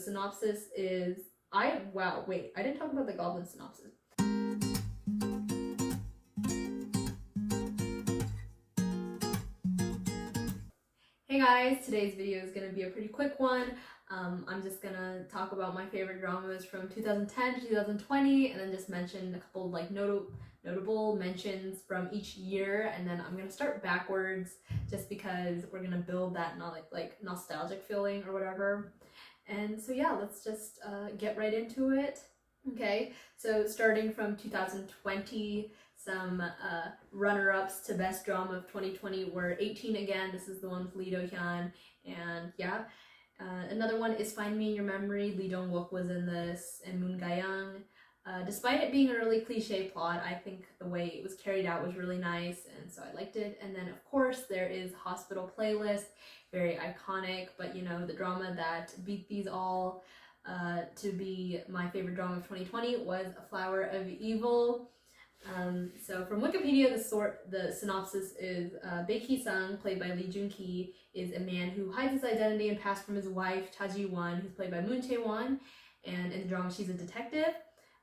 The synopsis is, wow, wait, I didn't talk about the goblin synopsis. Hey guys, today's video is going to be a pretty quick one. I'm just going to talk about my favorite dramas from 2010 to 2020 and then just mention a couple of like notable mentions from each year, and then I'm going to start backwards just because we're going to build that like nostalgic feeling or whatever. And so yeah, let's just get right into it. Okay, so starting from 2020, some runner-ups to best drama of 2020 were 18 Again. This is the one with Lee Do-hyun, and yeah. Another one is Find Me in Your Memory. Lee Dong-wook was in this, and Moon Ga-young. Despite it being a really cliche plot, I think the way it was carried out was really nice, and so I liked it. And then of course there is Hospital Playlist, very iconic, but you know, the drama that beat these all to be my favorite drama of 2020 was A Flower of Evil. So from Wikipedia, the synopsis is Baek Hee-sung, played by Lee Joon-ki, is a man who hides his identity and past from his wife, Cha Ji-won, who's played by Moon Tae-won, and in the drama she's a detective.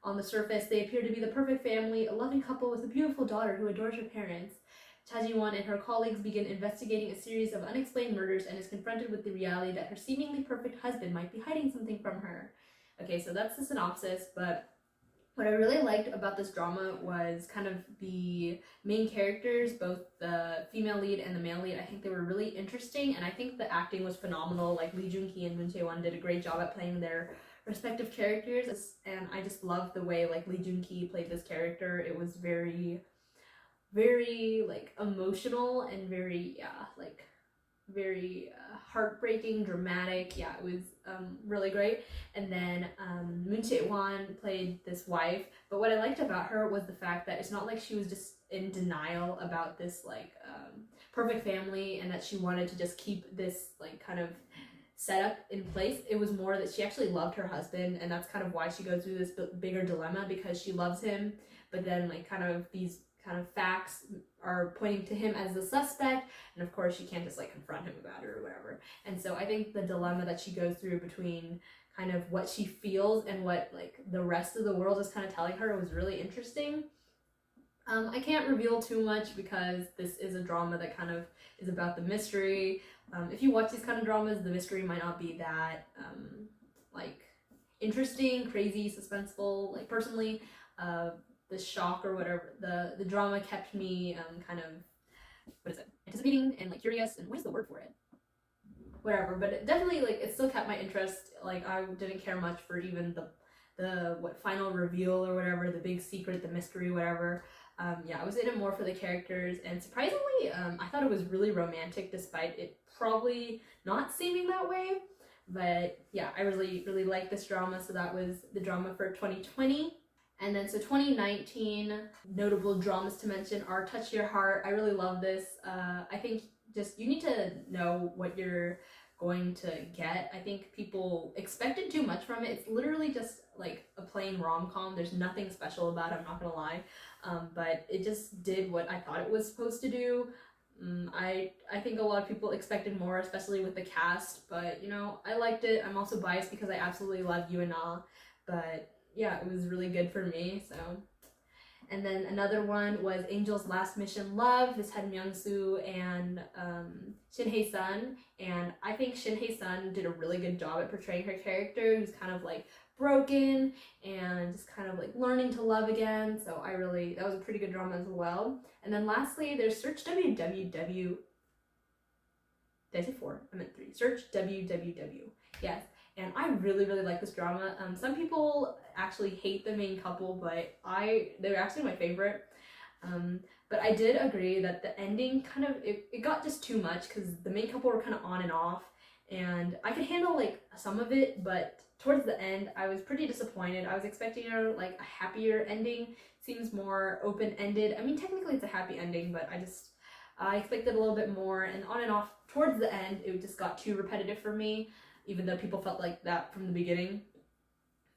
On the surface, they appear to be the perfect family, a loving couple with a beautiful daughter who adores her parents. Cha Ji-won and her colleagues begin investigating a series of unexplained murders and is confronted with the reality that her seemingly perfect husband might be hiding something from her. Okay, so that's the synopsis, but what I really liked about this drama was kind of the main characters, both the female lead and the male lead. I think they were really interesting, and I think the acting was phenomenal. Like Lee Joon-ki and Moon Tae-won did a great job at playing their respective characters, and I just loved the way like Lee Joon-ki played this character. It was very like emotional and very heartbreaking, dramatic. Yeah, it was really great. And then Moon Tae-won played this wife, but what I liked about her was the fact that it's not like she was just in denial about this like perfect family and that she wanted to just keep this like kind of setup in place. It was more that she actually loved her husband, and that's kind of why she goes through this bigger dilemma, because she loves him, but then like kind of these kind of facts are pointing to him as the suspect, and of course she can't just like confront him about it or whatever. And so I think the dilemma that she goes through between kind of what she feels and what like the rest of the world is kind of telling her was really interesting. I can't reveal too much because this is a drama that kind of is about the mystery. If you watch these kind of dramas, the mystery might not be that like interesting, crazy, suspenseful. Like personally, the shock or whatever, the drama kept me kind of, what is it, anticipating and like curious, and what is the word for it? Whatever, but it definitely like it still kept my interest. Like I didn't care much for even the final reveal or whatever, the big secret, the mystery, whatever. Yeah, I was in it more for the characters, and surprisingly, I thought it was really romantic despite it probably not seeming that way. But yeah, I really liked this drama, so that was the drama for 2020. And then so 2019, notable dramas to mention are Touch Your Heart. I really love this. I think just you need to know what you're going to get. I think people expected too much from it. It's literally just like a plain rom-com. There's nothing special about it, I'm not gonna lie. But it just did what I thought it was supposed to do. I think a lot of people expected more, especially with the cast, but you know, I liked it. I'm also biased because I absolutely love Yoo-na, but yeah, it was really good for me. So, and then another one was Angel's Last Mission Love. This had Myung-soo and Shin Hae-sun, and I think Shin Hae-sun did a really good job at portraying her character, who's kind of like broken and just kind of like learning to love again. So that was a pretty good drama as well. And then lastly, there's Search WWW. Did I say 4? I meant 3. Search WWW. Yes. And I really like this drama. Some people actually hate the main couple, but they're actually my favorite. But I did agree that the ending kind of, it got just too much because the main couple were kind of on and off, and I could handle like some of it, but towards the end I was pretty disappointed. I was expecting like a happier ending. Seems more open-ended. I mean, technically it's a happy ending, but I expected a little bit more, and on and off towards the end it just got too repetitive for me, even though people felt like that from the beginning.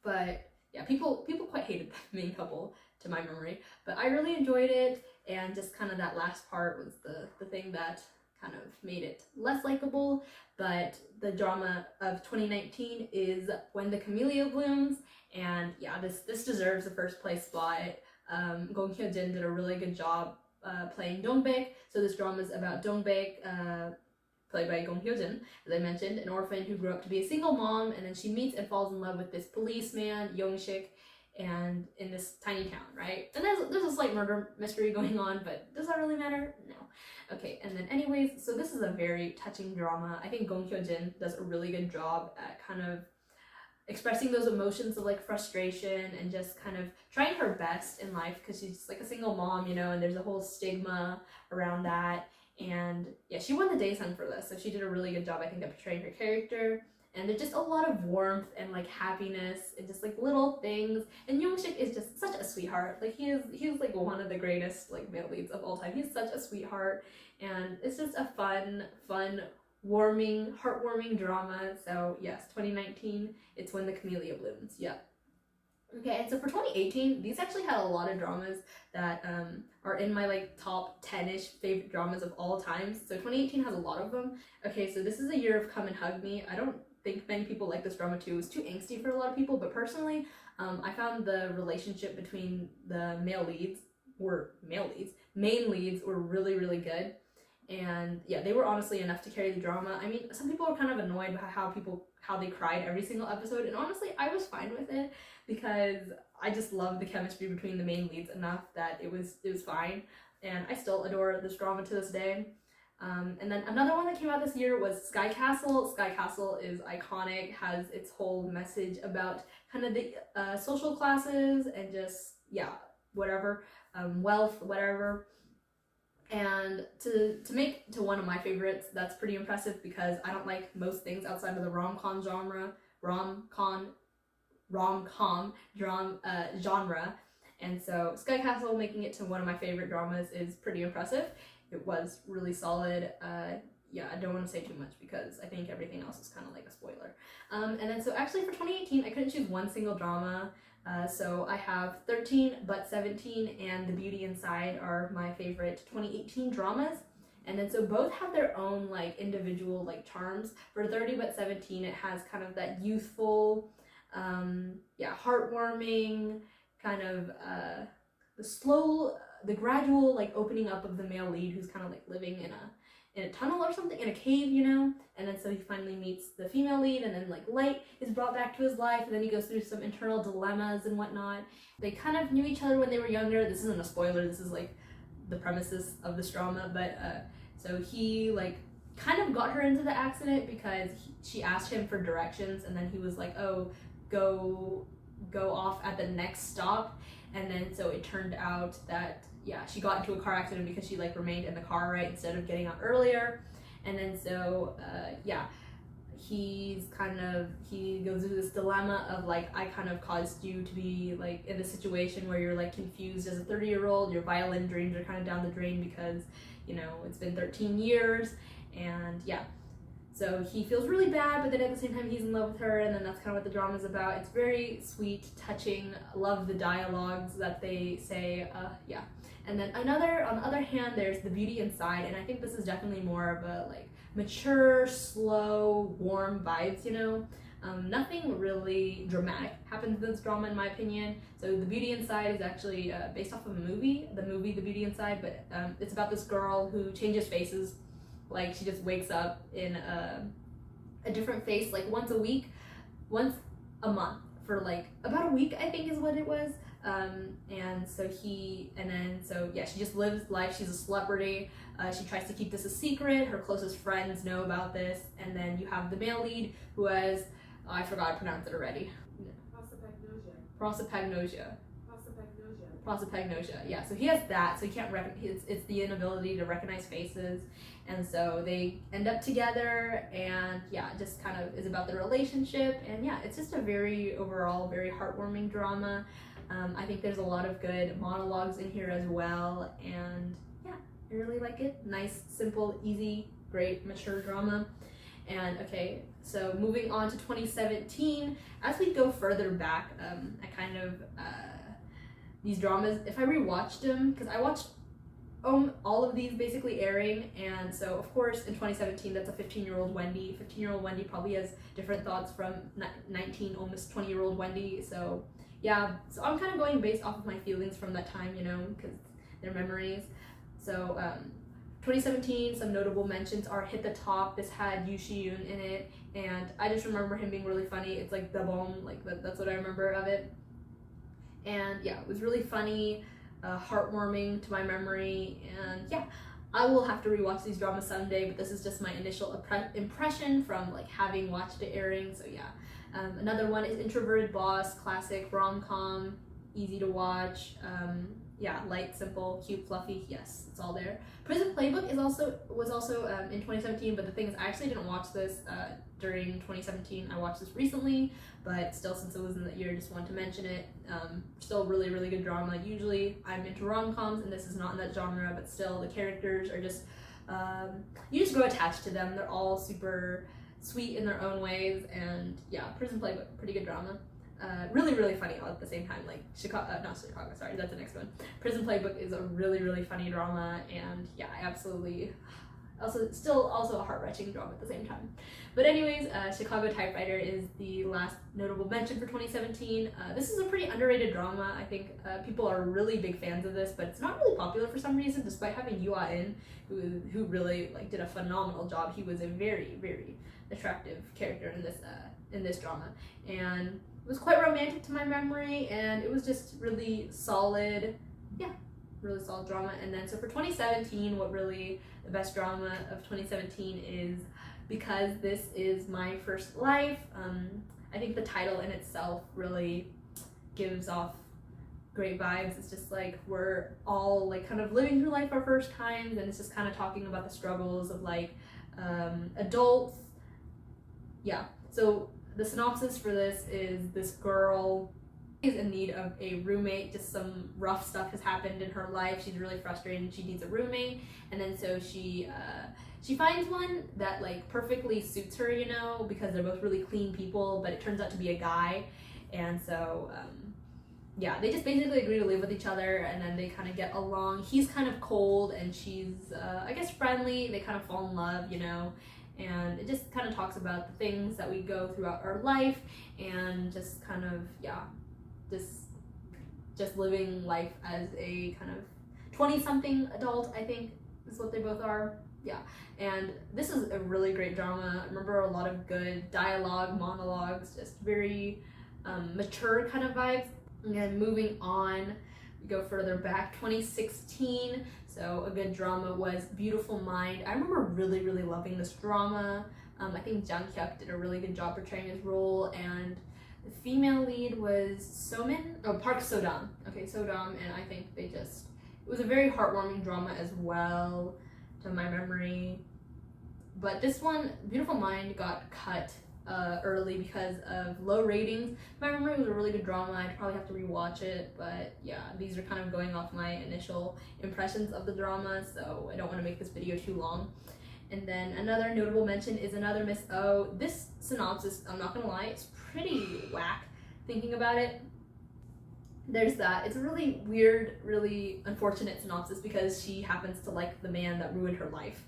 But yeah, people quite hated the main couple to my memory, but I really enjoyed it, and just kind of that last part was the thing that kind of made it less likable. But the drama of 2019 is When the Camellia Blooms, and yeah, this deserves the first place spot. Gong Hyo-jin did a really good job playing Dong-baek. So this drama is about Dong-baek, played by Gong Hyo-jin, as I mentioned, an orphan who grew up to be a single mom, and then she meets and falls in love with this policeman, Young-sik, and in this tiny town, right? And there's a slight murder mystery going on, but does that really matter? No. Okay, and then anyways, so this is a very touching drama. I think Gong Hyo-jin does a really good job at kind of expressing those emotions of like frustration and just kind of trying her best in life, because she's like a single mom, you know, and there's a whole stigma around that. And yeah, she won the Daesun for this, so she did a really good job, I think, at portraying her character. And there's just a lot of warmth and like happiness and just like little things. And Young-sik is just such a sweetheart. Like he's like one of the greatest like male leads of all time. He's such a sweetheart, and it's just a fun, heartwarming drama. So yes, 2019, it's When the Camellia Blooms. Yeah. Okay, and so for 2018, these actually had a lot of dramas that are in my like top 10-ish favorite dramas of all time. So 2018 has a lot of them. Okay, so this is a year of Come and Hug Me. I don't think many people like this drama too. It was too angsty for a lot of people, but personally, I found the relationship between the main leads were really, really good. And yeah, they were honestly enough to carry the drama. I mean, some people were kind of annoyed by how they cried every single episode, and honestly, I was fine with it because I just love the chemistry between the main leads enough that it was fine, and I still adore this drama to this day. And then another one that came out this year was Sky Castle. Sky Castle is iconic, has its whole message about kind of the social classes and just, yeah, whatever, wealth, whatever. And to make to one of my favorites, that's pretty impressive because I don't like most things outside of the rom-com genre, genre. And so Sky Castle making it to one of my favorite dramas is pretty impressive. It was really solid. Yeah, I don't want to say too much because I think everything else is kind of like a spoiler. And then so actually for 2018, I couldn't choose one single drama. So I have 13 but 17 and The Beauty Inside are my favorite 2018 dramas. And then so both have their own like individual like charms. For 30 but 17, it has kind of that youthful, heartwarming kind of the gradual like opening up of the male lead who's kind of like living in a tunnel or something, in a cave, you know, and then so he finally meets the female lead, and then like light is brought back to his life, and then he goes through some internal dilemmas and whatnot. They kind of knew each other when they were younger. This isn't a spoiler, this is like the premises of this drama, but so he like kind of got her into the accident because she asked him for directions, and then he was like, oh, go off at the next stop. And then so it turned out that yeah, she got into a car accident because she like remained in the car, right, instead of getting out earlier. And then so he goes through this dilemma of like, I kind of caused you to be like in a situation where you're like confused as a 30-year-old, your violin dreams are kind of down the drain because, you know, it's been 13 years. And yeah, so he feels really bad, but then at the same time he's in love with her, and then that's kind of what the drama's about. It's very sweet, touching, love the dialogues that they say, yeah. And then on the other hand, there's The Beauty Inside, and I think this is definitely more of a like mature, slow, warm vibes, you know? Nothing really dramatic happens in this drama in my opinion. So The Beauty Inside is actually based off of the movie The Beauty Inside, but it's about this girl who changes faces. Like she just wakes up in a different face like once a month for like about a week, I think is what it was. She just lives life. She's a celebrity. She tries to keep this a secret. Her closest friends know about this. And then you have the male lead who has, I forgot to pronounce it already. Prosopagnosia. Yeah, so he has that, so he can't it's the inability to recognize faces. And so they end up together, and yeah, just kind of is about the relationship. And yeah, it's just a overall very heartwarming drama. I think there's a lot of good monologues in here as well, and yeah, I really like it. Nice, simple, easy, great, mature drama. And okay, so moving on to 2017, as we go further back, I kind of these dramas, if I rewatched them, because I watched all of these basically airing, and so of course in 2017 that's a 15-year-old Wendy. 15-year-old Wendy probably has different thoughts from 19, almost 20-year-old Wendy. So yeah, so I'm kind of going based off of my feelings from that time, you know, because they're memories. So 2017, some notable mentions are Hit the Top. This had Yoo Shi-yoon in it, and I just remember him being really funny. It's like the bomb, like that's what I remember of it. And yeah, it was really funny, heartwarming to my memory, and yeah, I will have to rewatch these dramas someday, but this is just my initial impression from like having watched it airing. So yeah, another one is Introverted Boss, classic rom-com, easy to watch. Yeah, light, simple, cute, fluffy. Yes, it's all there. Prison Playbook was also in 2017, but the thing is, I actually didn't watch this during 2017. I watched this recently, but still, since it was in the year, just wanted to mention it. Still really, really good drama. Usually, I'm into rom-coms, and this is not in that genre, but still, the characters are just you just grow attached to them. They're all super sweet in their own ways, and yeah, Prison Playbook, pretty good drama. Really, really funny all at the same time. Like not Chicago, sorry, that's the next one. Prison Playbook is a really, really funny drama, and yeah, I absolutely, also a heart-wrenching drama at the same time. But anyways, Chicago Typewriter is the last notable mention for 2017. This is a pretty underrated drama. I think people are really big fans of this, but it's not really popular for some reason, despite having Yoo Ah-in, who really like did a phenomenal job. He was a very, very attractive character in this drama, and it was quite romantic to my memory, and it was just really solid. Yeah, really solid drama. And then so for 2017, what really the best drama of 2017 is Because This Is My First Life. I think the title in itself really gives off great vibes. It's just like we're all like kind of living through life our first times, and it's just kind of talking about the struggles of like adults. Yeah, so the synopsis for this is this girl is in need of a roommate. Just some rough stuff has happened in her life. She's really frustrated and she needs a roommate, and then so she finds one that like perfectly suits her, you know, because they're both really clean people, but it turns out to be a guy. And so yeah, they just basically agree to live with each other, and then they kind of get along. He's kind of cold and she's I guess friendly. They kind of fall in love, you know. And it just kind of talks about the things that we go throughout our life, and just kind of, yeah, just living life as a kind of 20-something adult, I think is what they both are. Yeah, and this is a really great drama. I remember a lot of good dialogue, monologues, just very mature kind of vibes. And moving on, we go further back, 2016. So a good drama was Beautiful Mind. I remember really, really loving this drama. I think Jang Hyuk did a really good job portraying his role, and the female lead was Park So-dam. Okay, So-dam, and I think it was a very heartwarming drama as well, to my memory. But this one, Beautiful Mind, got cut early because of low ratings. My memory was a really good drama. I'd probably have to rewatch it, but yeah, these are kind of going off my initial impressions of the drama, so I don't want to make this video too long. And then another notable mention is Another Miss O. This synopsis, I'm not gonna lie, it's pretty whack thinking about it. There's that. It's a really weird, really unfortunate synopsis because she happens to like the man that ruined her life.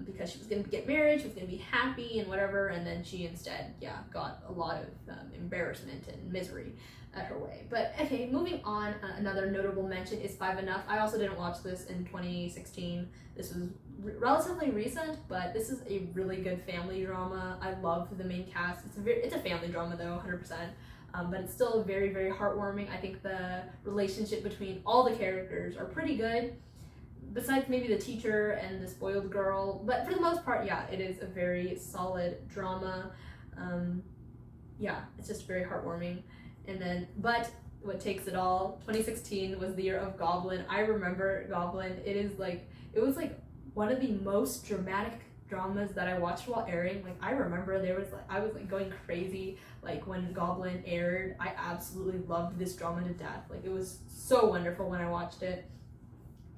Because she was going to get married, she was going to be happy and whatever, and then she instead, yeah, got a lot of embarrassment and misery at her way. But okay, moving on, another notable mention is Five Enough. I also didn't watch this in 2016. This was relatively recent, but this is a really good family drama. I love the main cast. It's a family drama though, 100%. But it's still very, very heartwarming. I think the relationship between all the characters are pretty good, besides maybe the teacher and the spoiled girl. But for the most part, yeah, it is a very solid drama. Yeah, it's just very heartwarming. And then, but what takes it all, 2016 was the year of Goblin. I remember Goblin. It was like one of the most dramatic dramas that I watched while airing. Like, I remember I was like going crazy like when Goblin aired. I absolutely loved this drama to death. Like, it was so wonderful when I watched it.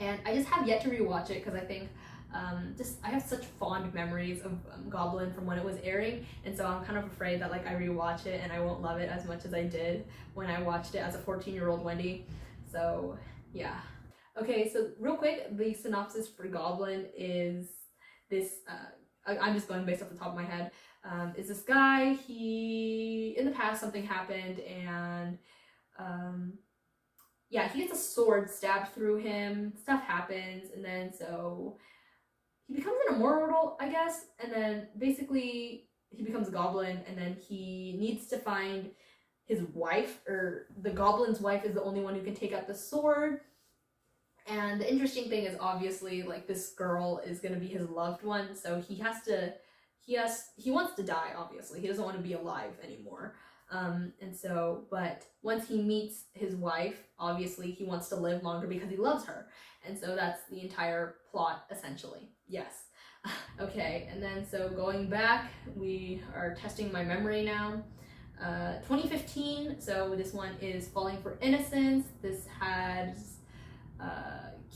And I just have yet to rewatch it because I think I have such fond memories of Goblin from when it was airing, and so I'm kind of afraid that like I rewatch it and I won't love it as much as I did when I watched it as a 14-year-old Wendy. So yeah. Okay, so real quick, the synopsis for Goblin is this. I'm just going based off the top of my head. Is this guy? He in the past something happened, and yeah, he gets a sword stabbed through him. Stuff happens, and then so he becomes an immortal, I guess, and then basically he becomes a goblin, and then he needs to find his wife, or the goblin's wife is the only one who can take out the sword. And the interesting thing is obviously like this girl is gonna be his loved one, so he wants to die, obviously. He doesn't want to be alive anymore. And so, but once he meets his wife, obviously he wants to live longer because he loves her. And so that's the entire plot, essentially. Yes. Okay, and then so going back, we are testing my memory now. 2015, so this one is Falling for Innocence. This has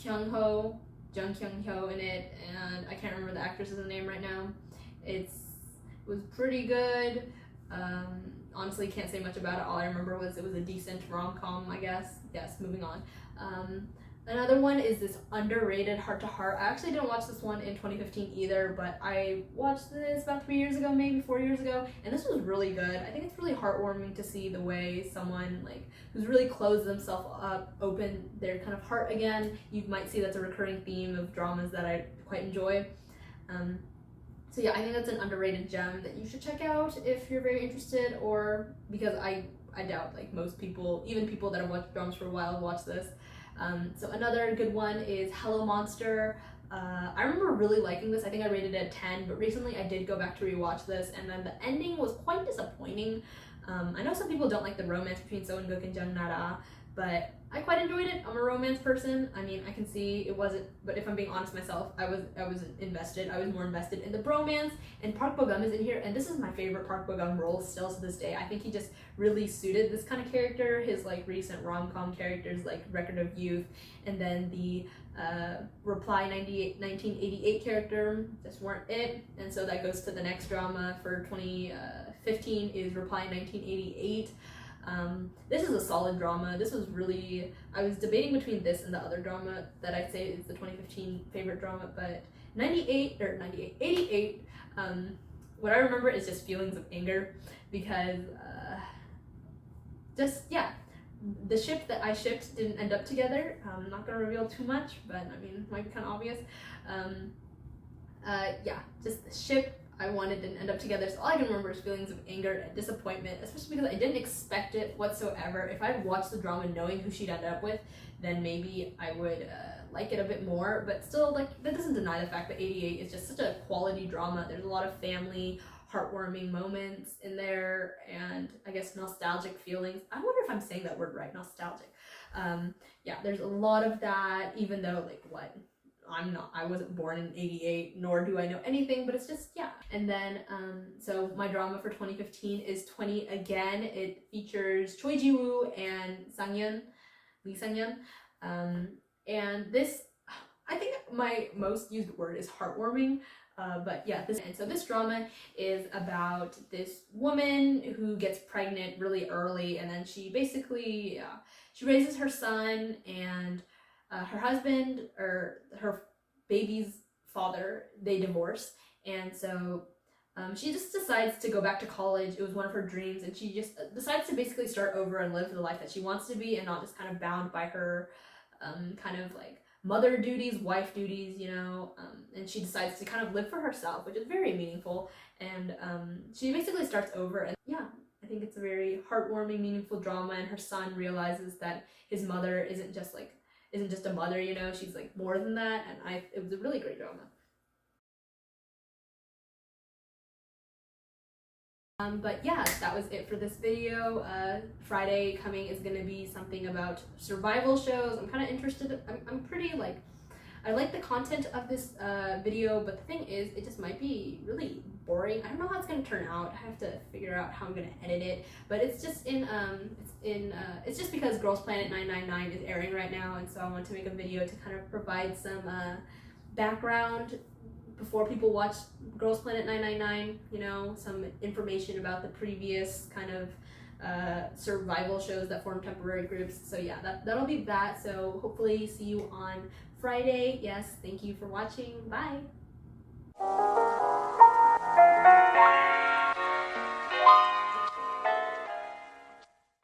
Jung Kyung-ho in it, and I can't remember the actress's name right now. It was pretty good. Honestly, can't say much about it. All I remember was it was a decent rom-com, I guess. Yes, moving on. Another one is this underrated Heart to Heart. I actually didn't watch this one in 2015 either, but I watched this about 3 years ago, maybe 4 years ago, and this was really good. I think it's really heartwarming to see the way someone like who's really closed themselves up, open their kind of heart again. You might see that's a recurring theme of dramas that I quite enjoy. So yeah, I think that's an underrated gem that you should check out if you're very interested, or because I doubt like most people, even people that have watched dramas for a while, watch this. So another good one is Hello Monster. I remember really liking this. I think I rated it a 10, but recently I did go back to rewatch this, and then the ending was quite disappointing. I know some people don't like the romance between So and Gook and Jung Nara, but I quite enjoyed it. I'm a romance person. I mean, I can see it wasn't, but if I'm being honest myself, I was invested. I was more invested in the bromance, and Park Bo-gum is in here, and this is my favorite Park Bo-gum role still to this day. I think he just really suited this kind of character. His like recent rom-com characters like Record of Youth, and then the Reply 1988 character just weren't it, and so that goes to the next drama for 2015 is Reply 1988. This is a solid drama. This was really, I was debating between this and the other drama that I'd say is the 2015 favorite drama, but 88, what I remember is just feelings of anger, because the ship that I shipped didn't end up together. I'm not gonna reveal too much, but I mean, it might be kind of obvious. Just the ship I wanted didn't end up together, so all I can remember is feelings of anger and disappointment, especially because I didn't expect it whatsoever. If I'd watched the drama knowing who she'd end up with, then maybe I would like it a bit more, but still, like, that doesn't deny the fact that 88 is just such a quality drama. There's a lot of family, heartwarming moments in there, and I guess nostalgic feelings. I wonder if I'm saying that word right, nostalgic. There's a lot of that, even though, like, I wasn't born in 88, nor do I know anything, but it's just, yeah. And then, so my drama for 2015 is 20 Again. It features Choi Ji-woo and Lee Sang-yeon. And this, I think my most used word is heartwarming. But yeah, this drama is about this woman who gets pregnant really early, and then she basically, she raises her son, and her husband, or her baby's father, they divorce, and so she just decides to go back to college. It was one of her dreams, and she just decides to basically start over and live the life that she wants to be, and not just kind of bound by her kind of like mother duties, wife duties, and she decides to kind of live for herself, which is very meaningful, and she basically starts over, and yeah, I think it's a very heartwarming, meaningful drama, and her son realizes that his mother isn't just a mother, she's like more than that, and it was a really great drama. But yeah, that was it for this video. Friday coming is gonna be something about survival shows. I'm kind of interested. I'm pretty like, I like the content of this video, but the thing is, it just might be really boring. I don't know how it's gonna turn out. I have to figure out how I'm gonna edit it. But it's just it's just because Girls Planet 999 is airing right now, and so I want to make a video to kind of provide some background before people watch Girls Planet 999. Some information about the previous kind of survival shows that form temporary groups. So yeah, that'll be that. So hopefully see you on Friday. Yes, thank you for watching. Bye.